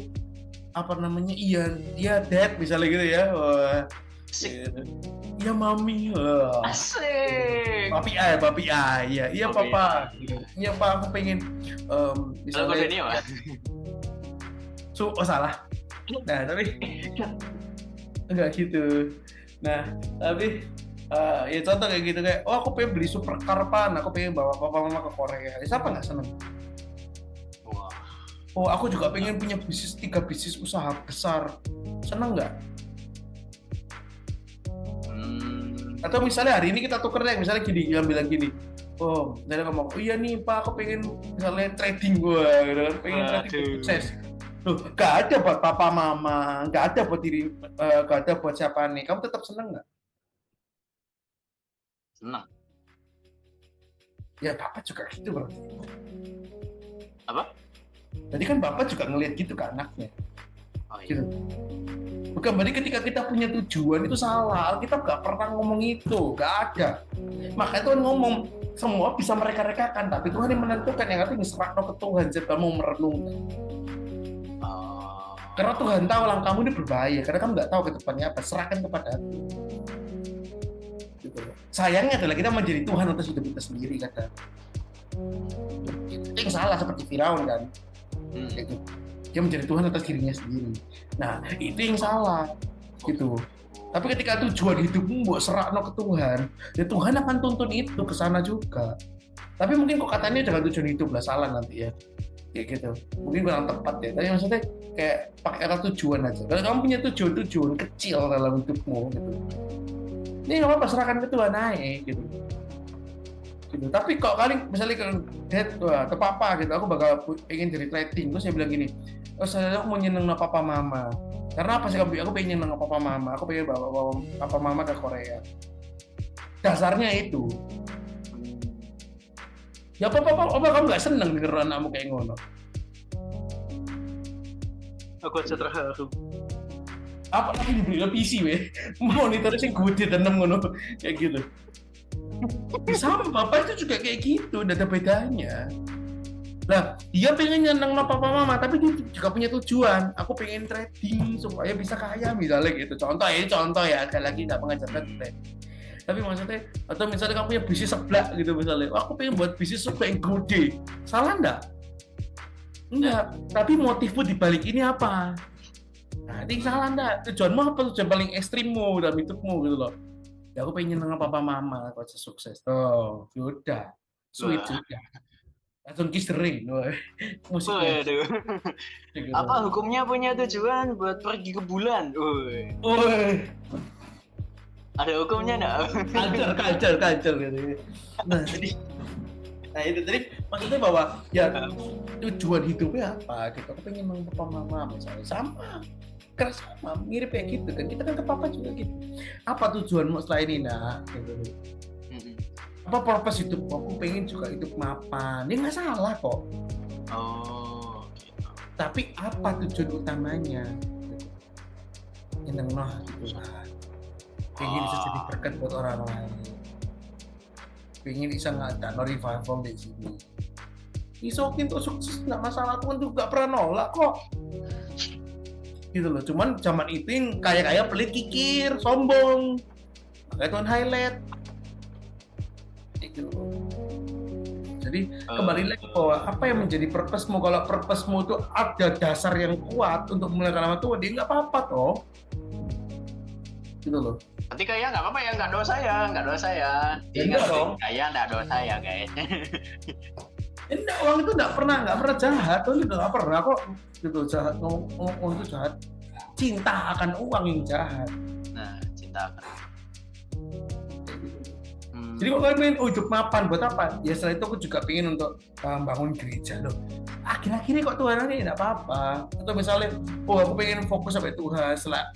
S3: apa namanya? Iya dad misalnya gitu ya. Wah.
S2: Asik.
S3: Iya mami. Wah.
S2: Asik.
S3: Papi A, iya
S2: Papi
S3: papa.
S2: A.
S3: Iya pak aku pengen
S2: Kalau
S3: misalnya.
S2: ini apa?
S3: Oh salah. Nah tapi enggak gitu. Nah tapi ya contoh kayak gitu kayak, oh aku pengen beli supercar pan, aku pengen bawa papa mama ke Korea. Siapa nggak seneng?
S2: Wah.
S3: Oh aku juga pengen punya 3 bisnis usaha besar. Seneng nggak? Atau misalnya hari ini kita tuker deh, misalnya gini, yang bilang gini, oh, dari ngomong, oh iya nih Pak, aku pengen misalnya trading gua, gitu kan, pengen trading sukses. Loh, gak ada buat papa mama, gak ada buat diri, gak ada buat siapa nih. Kamu tetap seneng nggak?
S2: Senang.
S3: Ya bapak juga gitu berarti.
S2: Apa?
S3: Jadi kan bapak juga ngelihat gitu ke anaknya.
S2: Oh iya.
S3: Gitu. Bukan berarti ketika kita punya tujuan itu salah. Kita nggak pernah ngomong itu, nggak ada. Makanya Tuhan ngomong semua bisa mereka rekakan, tapi Tuhan yang menentukan yang nanti diserahkan ke Tuhan. Jika kamu merenungkan. Karena Tuhan tahu langkahmu ini berbahaya, karena kamu nggak tahu ke depannya apa. Serahkan kepada Aku. Gitu. Sayangnya adalah kita menjadi Tuhan atas hidup kita sendiri, kata. Itu yang salah seperti Firaun kan. Gitu. Dia menjadi Tuhan atas dirinya sendiri. Nah, itu yang salah. Gitu. Tapi ketika tujuan hidupmu buat serakno ke Tuhan, ya Tuhan akan tuntun itu ke sana juga. Tapi mungkin kok katanya dengan tujuan hidup lah, salah nanti ya. Kayak gitu. Mungkin kurang tepat ya. Tapi maksudnya kayak pakai kata tujuan aja. Kalau kamu punya tujuan kecil dalam hidupmu gitu. Ini nggak apa-apa, serahkan ke Tuhan aja gitu. Gitu. Tapi kok kali misalnya ke dad atau papa gitu, aku bakal pengen jadi trading, terus saya bilang gini, oh saya aku mau nyeneng papa mama. Karena apa sih aku pengen nyeneng papa mama, aku pengen bawa papa mama ke Korea. Dasarnya itu. Ya apa kamu nggak seneng denger anakmu kayak ngono?
S2: Aku aja terharu.
S3: Apa lagi dibeli PC weh? Monitor sing gede tenem ngono kayak gitu. Sama bapak itu juga kayak gitu, udah ada bedanya. Lah, dia pengen nyeneng no papa mama, tapi dia juga punya tujuan. Aku pengen trading supaya bisa kaya misalnya gitu. Contoh ya, sekali lagi nggak mengajarkan trading. Tapi maksudnya, atau misalnya kamu punya bisnis seblak gitu misalnya, aku pengen buat bisnis seblak yang gede. Salah nggak? Enggak. Tapi motifmu dibalik ini apa? Nah, ini salah nggak? Tujuanmu apa? Tujuan paling ekstrimmu dalam hidupmu gitu loh. Ya aku pengen nyeneng papa mama kalau sukses. Oh, yaudah. Sweet juga.
S1: langsung kisering, musiknya.
S2: Waduh.
S1: Gitu.
S2: Apa hukumnya punya tujuan buat pergi ke bulan? Woi.
S1: Woi,
S2: Ada hukumnya enggak?
S1: culture gitu. Nah, jadi maksudnya bahwa ya tujuan hidupnya apa gitu. Aku pengen nonton papa mama misalnya sama, karena sama mirip kayak gitu kan. Kita kan ke papa juga gitu. Apa tujuanmu setelah ini nak? Gitu.
S2: Mm-mm.
S1: Apa purpose hidup? Aku pengen juga hidup mapan. Ini nggak salah kok.
S2: Oh, gitu.
S1: Tapi apa tujuan utamanya? Yang noh gitu lah. Pengen bisa jadi berkat buat orang lain. Pengen bisa ngadain revival di sini. Iso untuk sukses nggak masalah, Tuhan juga pernah nolak kok. Gitu loh. Cuman zaman itu yang kaya-kaya pelit kikir, sombong. Makanya Tuhan highlight. Gitu. Jadi kembali lagi bahwa apa yang menjadi purpose-mu, kalau purpose-mu itu ada dasar yang kuat untuk memuliakan nama Tuhan, dia nggak apa-apa toh. Gitu loh.
S2: Nanti kayak nggak apa-apa ya, nggak dosa ya, nggak dosa ya.
S1: Ya,
S2: Ingat
S1: enggak dong.
S2: kayak nggak dosa ya guys.
S1: Enggak, uang itu nggak pernah jahat, tuh juga nggak pernah kok gitu jahat, ngomong itu jahat. Cinta akan uang yang jahat.
S2: Nah, cinta akan.
S1: Jadi kalau kalian pengen hidup mapan buat apa? Ya setelah itu aku juga pengen untuk bangun gereja loh. Akhir-akhirnya kok Tuhan ini tidak apa-apa. Atau misalnya, aku pengen fokus sampai Tuhan setelah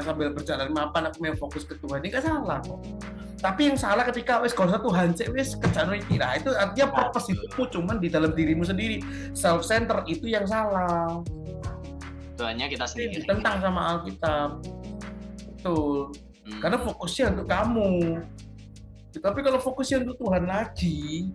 S1: sambil berjalan mapan aku pengen fokus ke Tuhan. Ini nggak salah kok. Tapi yang salah ketika wes kalau Tuhan cek wes kejar kira itu artinya purpose hidupmu cuman di dalam dirimu sendiri. Self center itu yang salah.
S2: Tuhannya kita sendiri.
S1: Tentang sama Alkitab. Betul. Karena fokusnya untuk kamu. Tapi kalau fokusnya untuk Tuhan lagi,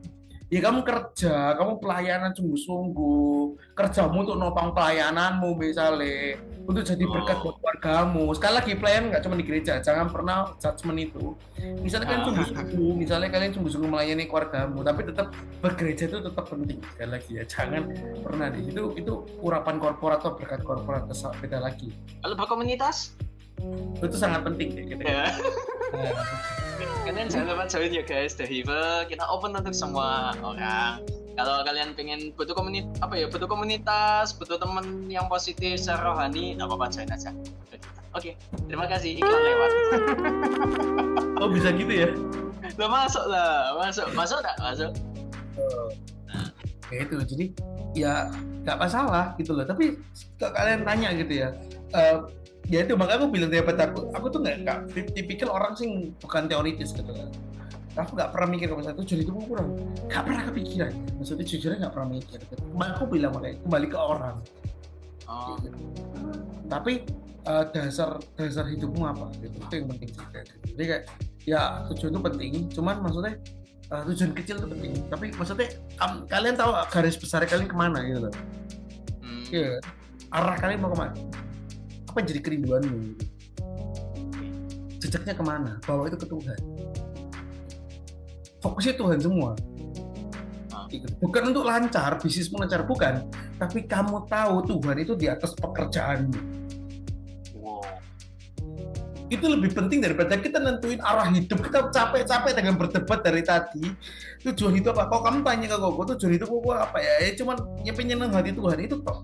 S1: ya kamu kerja, kamu pelayanan sungguh-sungguh, kerjamu untuk nopang pelayananmu misalnya, untuk jadi berkat buat keluargamu. Sekali lagi pelayan nggak cuma di gereja, jangan pernah judgement itu. Misalnya kalian sungguh-sungguh, melayani keluargamu, tapi tetap bergereja itu tetap penting. Sekali lagi ya, jangan pernah deh. Itu urapan korporat atau berkat korporat beda lagi.
S2: Kalau berkomunitas?
S1: Itu sangat penting deh. Gitu.
S2: Ya. Kalian jangan lupa join ya guys, The Hive kita open untuk semua orang. Kalau kalian pengen butuh komunitas, butuh teman yang positif secara rohani, nggak apa-apa join aja. Oke, terima kasih, iklan lewat.
S1: Oh bisa gitu ya?
S2: Lo masuk nggak? Masuk.
S1: Ya itu, jadi ya nggak masalah gitu loh. Tapi kalau kalian tanya gitu ya, ya itu makanya aku bilang dapat aku tuh nggak tipikal orang sih bukan teoritis gitu kan. Aku nggak pernah mikir kalau satu jadi itu kurang, nggak pernah kepikiran. Maksudnya jujurnya nggak pernah mikir. Gitu. Aku bilang makanya kembali ke orang. Gitu. Tapi dasar hidupmu apa? Gitu. Itu yang penting sih. Jadi kayak ya tujuan itu penting. Cuman maksudnya tujuan kecil itu penting. Tapi maksudnya kalian tahu garis besar kalian kemana gitu loh. Ya, arah kalian mau kemana? Apa yang jadi kerinduanmu? Jejaknya kemana? Bawa itu ke Tuhan. Fokusnya Tuhan semua. Bukan untuk lancar, bisnismu lancar, bukan. Tapi kamu tahu Tuhan itu di atas pekerjaanmu.
S2: Wow.
S1: Itu lebih penting daripada kita nentuin arah hidup. Kita capek-capek dengan berdebat dari tadi. Tujuan hidup apa? Kalau kamu tanya ke gue, tujuan hidup gue apa ya? Cuman nyeneng hati Tuhan itu toh.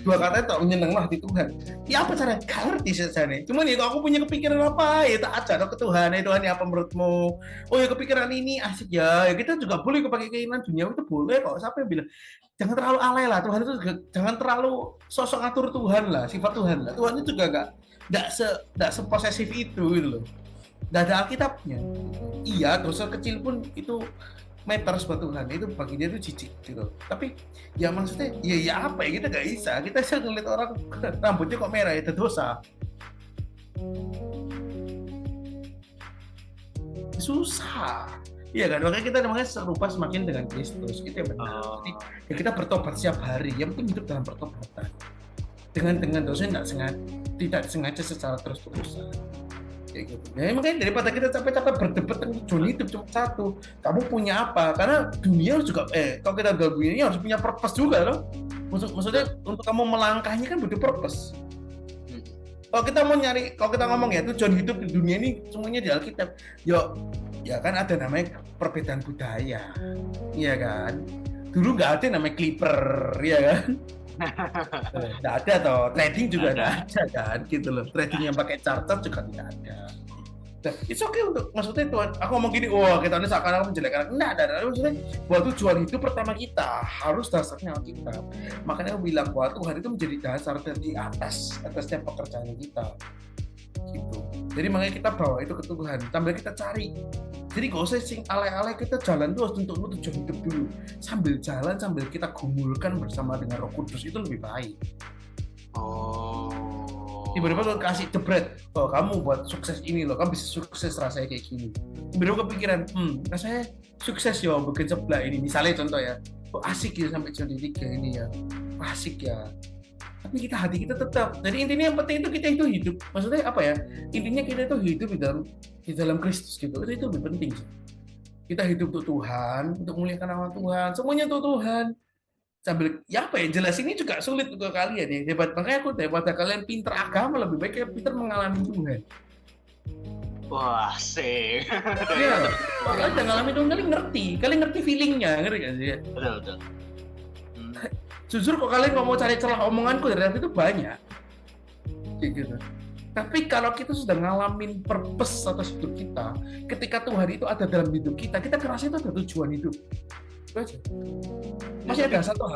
S1: Dua kata itu menyenang hati Tuhan. Ya apa cara? Gak ngerti sih. Cuman ya aku punya kepikiran apa ya tak aja ke Tuhan. Ya Tuhan ya apa menurutmu? Oh ya kepikiran ini asik ya. Ya kita juga boleh pakai keinginan dunia itu boleh kok. Siapa yang bilang? Jangan terlalu alay lah. Tuhan itu juga, jangan terlalu sosok ngatur Tuhan lah. Sifat Tuhan lah. Tuhan itu juga nggak seposesif itu gitu loh. Nggak ada Alkitabnya. Iya dosa kecil pun itu matters buat Tuhan, itu bagi dia itu jijik gitu. Tapi ya maksudnya ya apa ya, kita gak bisa ngeliat orang rambutnya kok merah itu dosa. Susah. Iya kan, makanya kita serupa semakin dengan Kristus, itu yang benar. Jadi ya kita bertobat setiap hari, yang penting hidup dalam pertobatan. Dengan dosa tidak sengaja secara terus-terusan. Kayak gitu. Ya makanya daripada kita capek-capek berdebat tentang tujuan hidup cuma satu, kamu punya apa? Karena dunia juga kalau kita dalam dunia ini harus punya purpose juga loh. Maksudnya untuk kamu melangkahnya kan butuh purpose. Kalau kita ngomong ya tujuan hidup di dunia ini semuanya di Alkitab. Yo Ya kan ada namanya perbedaan budaya, iya kan. Dulu nggak ada namanya clipper, ya kan. Nggak ada toh, trading juga nggak ada kan, gitu loh. Trading yang pakai charter juga tidak ada. Nah, it's okay untuk maksudnya Tuhan, aku ngomong gini, wah kita ini seakan-akan menjelekkan, enggak ada, maksudnya bahwa tujuan hidup pertama kita harus dasarnya kita. Makanya aku bilang bahwa Tuhan itu menjadi dasar dan di atasnya pekerjaan kita, gitu. Jadi makanya kita bawa itu ke Tuhan, sambil kita cari. Jadi gak usah sing alay-alay, kita jalan terus untuk tujuan hidup dulu. Sambil jalan, sambil kita gumulkan bersama dengan Roh Kudus, itu lebih baik. Tiba-tiba lo kasih jebret, oh kamu buat sukses ini loh, kamu bisa sukses rasanya kayak gini. Tiba-tiba kepikiran, rasanya sukses ya bikin sebelah ini. Misalnya contoh ya, oh asik ya sampai jam 3 ini ya, asik ya. Tapi hati kita tetap. Jadi intinya yang penting itu kita itu hidup. Maksudnya apa ya? Intinya kita itu hidup di dalam Kristus gitu. Itu lebih penting sih. Kita hidup untuk Tuhan, untuk memuliakan nama Tuhan. Semuanya untuk Tuhan. Sambil ya apa ya, jelas ini juga sulit untuk kalian ya. Hebat, makanya aku daripada kalian pinter agama, lebih baik kalian pinter mengalami Tuhan.
S2: Wah, sih.
S1: Iya, kalian udah ngalamin Tuhan, kalian ngerti feelingnya, ngerti gak sih?
S2: Betul.
S1: Jujur kok kalian mau cari celah omonganku dari hati itu banyak, kayak gitu. Tapi kalau kita sudah ngalamin purpose atas hidup kita, ketika Tuhan itu ada dalam hidup kita kerasa itu ada tujuan hidup. Itu aja. Masih ada satu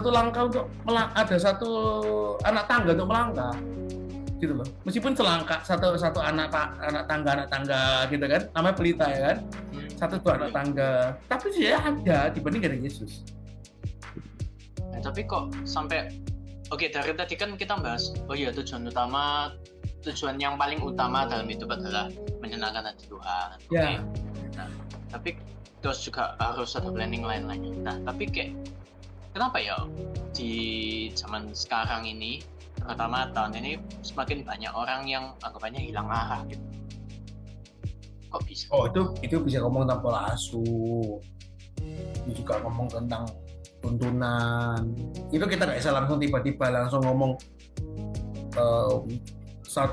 S1: langkah untuk ada satu anak tangga untuk melangkah, gitu loh. Meskipun selangkah satu anak tangga gitu kan, namanya pelita ya kan, satu anak tangga. Tapi dia ada dibanding dengan Yesus.
S2: Tapi kok sampai oke, dari tadi kan kita bahas tujuan yang paling utama dalam hidup adalah menyenangkan hati Tuhan.
S1: Ya.
S2: Nah, tapi terus juga harus ada planning lain lagi. Nah, tapi kayak kenapa ya di zaman sekarang ini, terutama tahun ini, semakin banyak orang yang anggapannya hilang arah gitu. Kok bisa?
S1: Oh, itu bisa ngomong tentang pola asuh. Itu juga ngomong tentang tuntunan. Itu kita nggak bisa langsung tiba-tiba langsung ngomong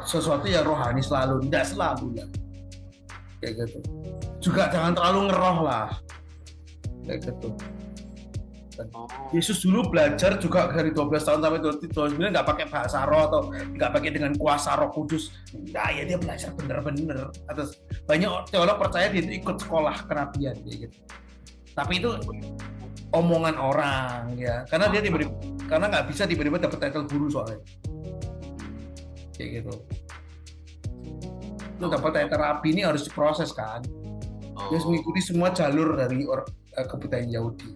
S1: sesuatu yang rohani tidak selalu lah. Kayak gitu. Juga jangan terlalu ngeroh lah. Kayak gitu. Yesus dulu belajar juga dari 12 tahun sampai 29 nggak pakai bahasa roh atau nggak pakai dengan kuasa Roh Kudus. Nah, ya dia belajar bener-bener. Atas banyak teolog percaya dia itu ikut sekolah kenabian kayak gitu. Tapi itu omongan orang ya, karena dia karena nggak bisa tiba-tiba dapat title guru soalnya. Kayak gitu. Lu dapat title rabi ini harus diproses kan. Dia harus mengikuti semua jalur dari kebudayaan Yahudi.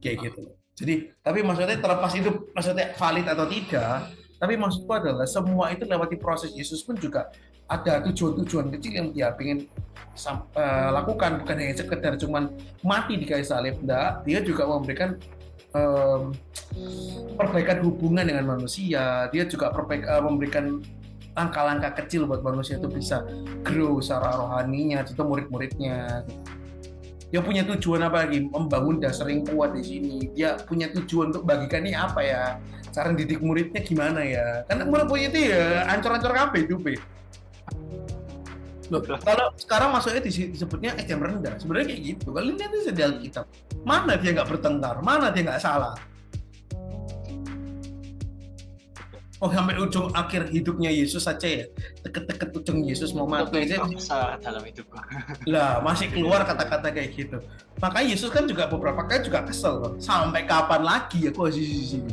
S1: Kayak gitu. Jadi, tapi maksudnya terlepas itu maksudnya valid atau tidak, tapi maksudku adalah semua itu lewati proses. Yesus pun juga ada tujuan-tujuan kecil yang dia ingin lakukan, bukan hanya sekedar cuman mati di kayu salib. Enggak, dia juga memberikan perbaikan hubungan dengan manusia. Dia juga memberikan langkah-langkah kecil buat manusia itu bisa grow secara rohaninya, itu murid-muridnya. Dia punya tujuan apa lagi? Membangun dasar yang kuat di sini. Dia punya tujuan untuk bagikan ini apa ya? Cara didik muridnya gimana ya? Karena murid-murid itu ya ancur-ancur kabeh itu, loh, kalau sekarang masuknya disebutnya SDM rendah, sebenarnya kayak gitu. Kalian lihat itu di Alkitab, mana dia nggak bertengkar, mana dia nggak salah. Oh, sampai ujung akhir hidupnya Yesus saja ya, deket-deket ujung Yesus mau mati aja.
S2: Besar dalam hidupku. Lah,
S1: masih keluar kata-kata kayak gitu. Makanya Yesus kan juga beberapa kali juga kesel loh. Sampai kapan lagi aku di sini?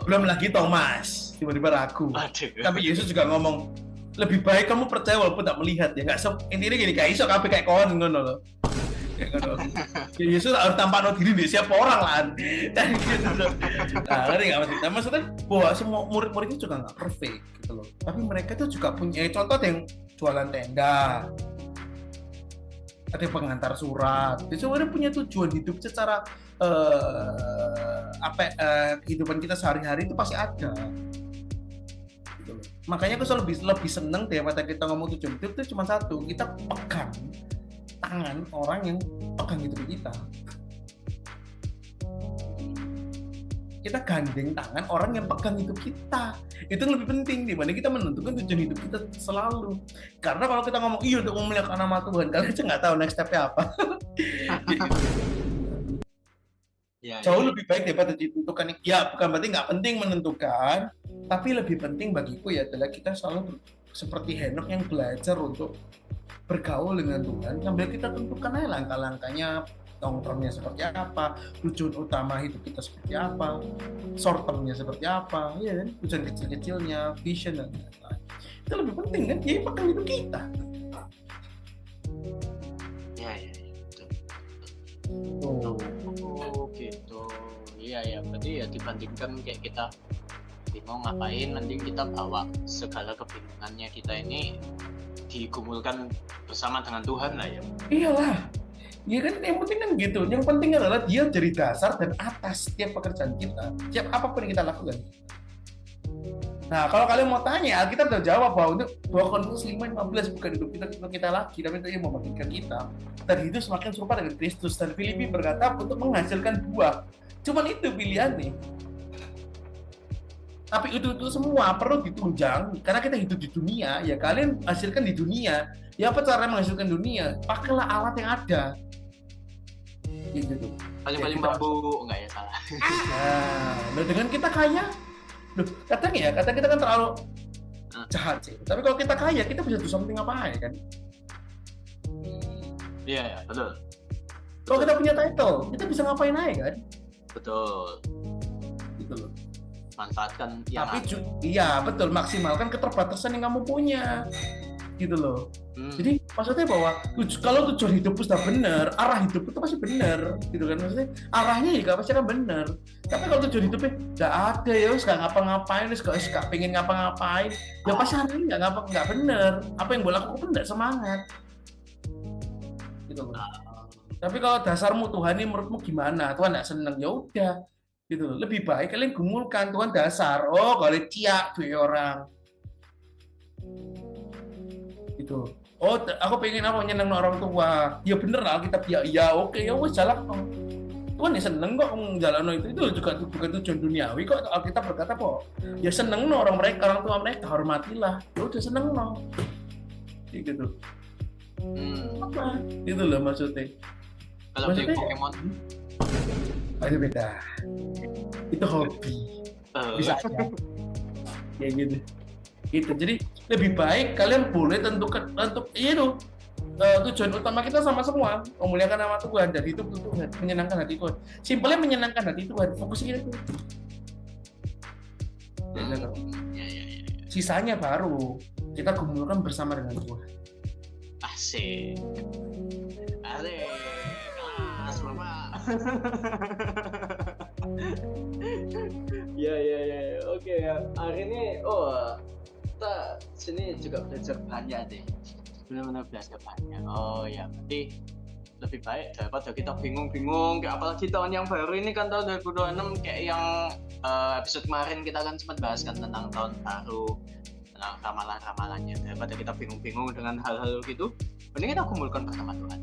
S1: Belum lagi Thomas, tiba-tiba ragu. Tapi Yesus juga ngomong, lebih baik kamu percaya walaupun tak melihat ya. Intinya gini, kayak iso kabeh kayak kawan ngono loh. Yesus harus tampakno diri di siapa orang lah. Dan gitu loh. Nah, ngerti nggak maksudnya? Bahwa semua murid-muridnya juga nggak perfect gitu loh. Tapi mereka itu juga punya contoh yang jualan tenda, ada pengantar surat. Dia sebenarnya punya tujuan hidup secara kehidupan kita sehari-hari itu pasti ada. Gitu loh. Makanya aku selalu lebih seneng daripada kita ngomong tujuan hidup itu cuma satu, kita pegang tangan orang yang pegang hidup kita. kita gandeng tangan orang yang pegang hidup kita. Itu lebih penting dibanding kita menentukan tujuan hidup kita selalu. Karena kalau kita ngomong iya untuk memuliakan nama Tuhan, kalian aja nggak tahu next step-nya apa.
S2: Ya,
S1: Jauh lebih baik daripada ditentukan. Ya, bukan berarti nggak penting menentukan, tapi lebih penting bagiku ya adalah kita selalu seperti Henok yang belajar untuk bergaul dengan Tuhan sambil kita tentukan aja langkah-langkahnya, nongkrongnya seperti apa, tujuan utama hidup kita seperti apa, short termnya seperti apa, ya kan, tujuan kecil-kecilnya, vision dan lain-lain. Itu lebih penting kan, ya pegang hidup kita.
S2: ya, betul.
S1: Oh.
S2: Oh gitu. Iya, berarti ya dibandingkan kayak kita bingung ngapain, mending kita bawa segala kebingungannya kita ini digumulkan bersama dengan Tuhan lah ya.
S1: Iyalah, ya kan yang penting kan gitu. Yang penting adalah dia jadi dasar dan atas setiap pekerjaan kita, setiap apapun yang kita lakukan. Nah, kalau kalian mau tanya, kita udah jawab bahwa untuk 2 Korintus 5:15 bukan hidup kita lagi, tapi itu yang membangkitkan kita. Dan itu semakin serupa dengan Kristus. Dan Filipi berkata untuk menghasilkan buah. Cuman itu pilihannya. Tapi itu semua perlu ditunjang karena kita hidup di dunia. Ya kalian hasilkan di dunia. Ya apa cara menghasilkan dunia? Pakailah alat yang ada. Gitu tuh.
S2: Paling-paling
S1: Ya,
S2: bambu enggak ya, salah.
S1: Nah, dengan kita kaya, kadang kita kan terlalu jahat sih. Tapi kalau kita kaya, kita bisa do something apa ya kan?
S2: Iya, betul.
S1: Kalau kita punya title, kita bisa ngapain aja kan?
S2: Betul.
S1: Gitu loh.
S2: Manfaatkan yang
S1: Tapi iya betul, maksimalkan keterbatasan yang kamu punya. Gitu loh. Jadi maksudnya bahwa kalau tujuan hidup sudah benar, arah hidup itu pasti benar, gitu kan? Maksudnya arahnya juga pasti kan benar. Tapi kalau tujuan hidupnya nggak ada ya, nggak ngapa-ngapain, nggak pengen ngapa-ngapain, ya pasti arahnya nggak benar. Apa yang boleh lakukan nggak semangat, gitu loh. Tapi kalau dasarmu Tuhan ini menurutmu gimana? Tuhan nggak seneng, ya udah, gitu loh. Lebih baik kalian gumulkan Tuhan dasar. Oh, kalau ciak tuh orang. Gitu. Oh, aku pengen apa nyeneng orang tua. Ya bener lah kita ya oke ya wes jalan. Tuhan ya seneng kok jalan itu juga bukan tujuan duniawi kok. Alkitab berkata kok ya seneng no orang tua mereka hormatilah. Ya udah seneng no. Gitu. Apa? Itu loh maksudnya.
S2: Kalau beli Pokemon
S1: itu beda. Itu hobi. Bisa aja. Kayak gitu. Gitu. Jadi lebih baik kalian boleh tentukan untuk itu tujuan utama kita sama semua memuliakan nama Tuhan dan hidup untuk Tuhan, menyenangkan hati Tuhan. Simpelnya menyenangkan hati Tuhan, fokus kita itu. Sisanya baru kita gumulkan bersama dengan Tuhan.
S2: Asik. Kelas Bapak. Ya. Oke ya. Hari ini kita sini juga belajar banyak deh. Benar-benar belajar banyak. Oh ya, berarti lebih baik daripada kita bingung-bingung. Apalagi tahun yang baru ini kan tahun 2026 kayak yang episode kemarin kita kan sempat bahas kan tentang tahun baru, tentang ramalan-ramalannya. Daripada kita bingung-bingung dengan hal-hal gitu, mending kita kumpulkan bersama Tuhan.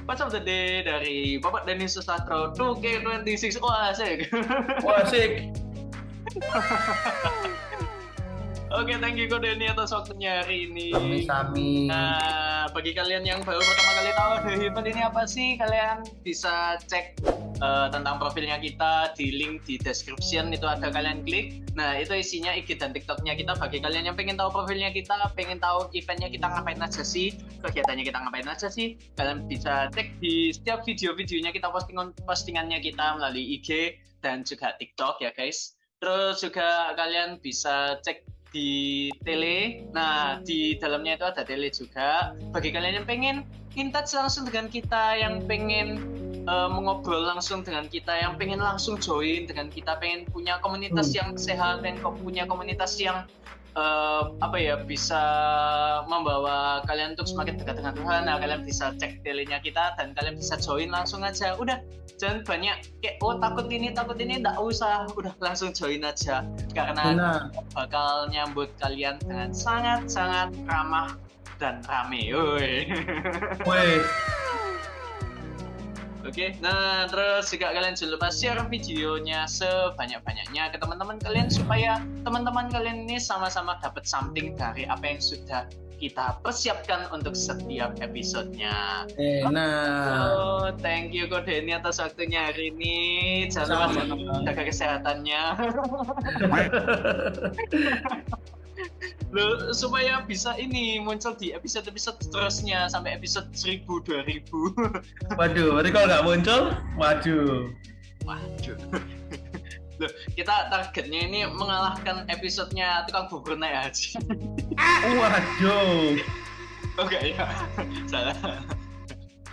S2: What's of the day dari Bapak Dennis Susatro 2K26. Wah, asik. Oke, thank you Ko Denny atas waktunya hari ini.
S1: Sami.
S2: Nah, bagi kalian yang baru pertama kali tahu The Heaven ini apa sih, kalian bisa cek tentang profilnya kita di link di description, itu ada, kalian klik. Nah, itu isinya IG dan TikToknya kita. Bagi kalian yang pengen tahu profilnya kita, pengen tahu eventnya kita ngapain aja sih, kegiatannya kita ngapain aja sih, kalian bisa cek di setiap video-videonya kita, postingannya kita melalui IG dan juga TikTok ya guys. Terus juga kalian bisa cek di tele. Nah, di dalamnya itu ada tele juga. Bagi kalian yang pengen in touch langsung dengan kita, yang pengen mengobrol langsung dengan kita, yang pengen langsung join dengan kita, pengen punya komunitas yang sehat, pengen punya komunitas yang bisa membawa kalian untuk semakin dekat dengan Tuhan. Nah, kalian bisa cek telenya kita dan kalian bisa join langsung aja. Udah, jangan banyak kayak takut ini, enggak usah, udah langsung join aja karena bakal nyambut kalian dengan sangat-sangat ramah dan rame. Oke, nah terus juga kalian jangan lupa share videonya sebanyak-banyaknya ke teman-teman kalian supaya teman-teman kalian ini sama-sama dapat something dari apa yang sudah kita persiapkan untuk setiap episodenya.
S3: Nah,
S2: Thank you Ko Denny atas waktunya hari ini. Jangan lupa
S3: Sama-sama.
S2: jaga kesehatannya. Loh, supaya bisa ini muncul di episode-episode seterusnya sampai episode 1000 2000.
S3: waduh, berarti kalau nggak muncul, waduh.
S2: Waduh. Loh, kita targetnya ini mengalahkan episodenya tukang bubur naik haji.
S3: Waduh,
S2: Oh enggak ya? Salah.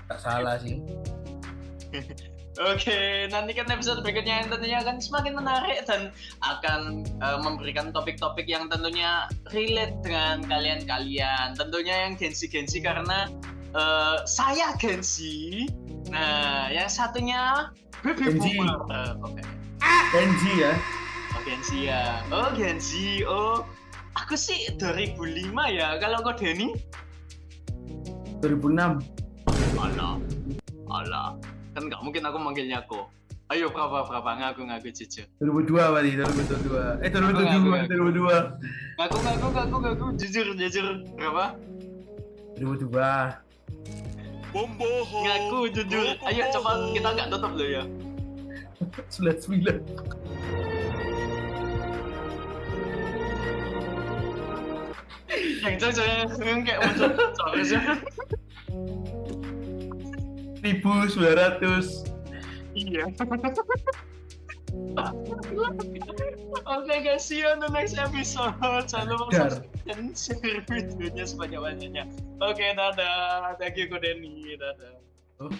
S3: tak salah sih.
S2: Oke, nantikan episode berikutnya yang tentunya akan semakin menarik dan akan memberikan topik-topik yang tentunya relate dengan kalian-kalian. Tentunya yang Gensi-Gensi karena saya Gensi. Nah, yang satunya Baby
S3: Gensi.
S2: Boomer. Oke.
S3: Genji ya.
S2: Oh, Gensi ya. Oh, Gensi. Oh, aku sih 2005 ya. Kalau kau Denny?
S3: 2006.
S2: Alah. Kan nggak mungkin aku manggilnya kok. Ayo berapa ngaku jujur.
S3: 2002 berarti 2022. 2002.
S2: Ngaku jujur berapa?
S3: 2002.
S4: Pembohong.
S2: Ngaku jujur. Ayo cepat kita nggak tutup loh ya.
S3: 99.
S2: Yang jangan kayak muncul seharusnya.
S3: 1900.
S2: Iya. Oke guys, see you on the next episode. Jangan lupa
S3: Dar.
S2: subscribe dan share videonya sebanyak-banyaknya. Oke, dadah. Thank you, Ko Denny. Dadah.
S3: Oh.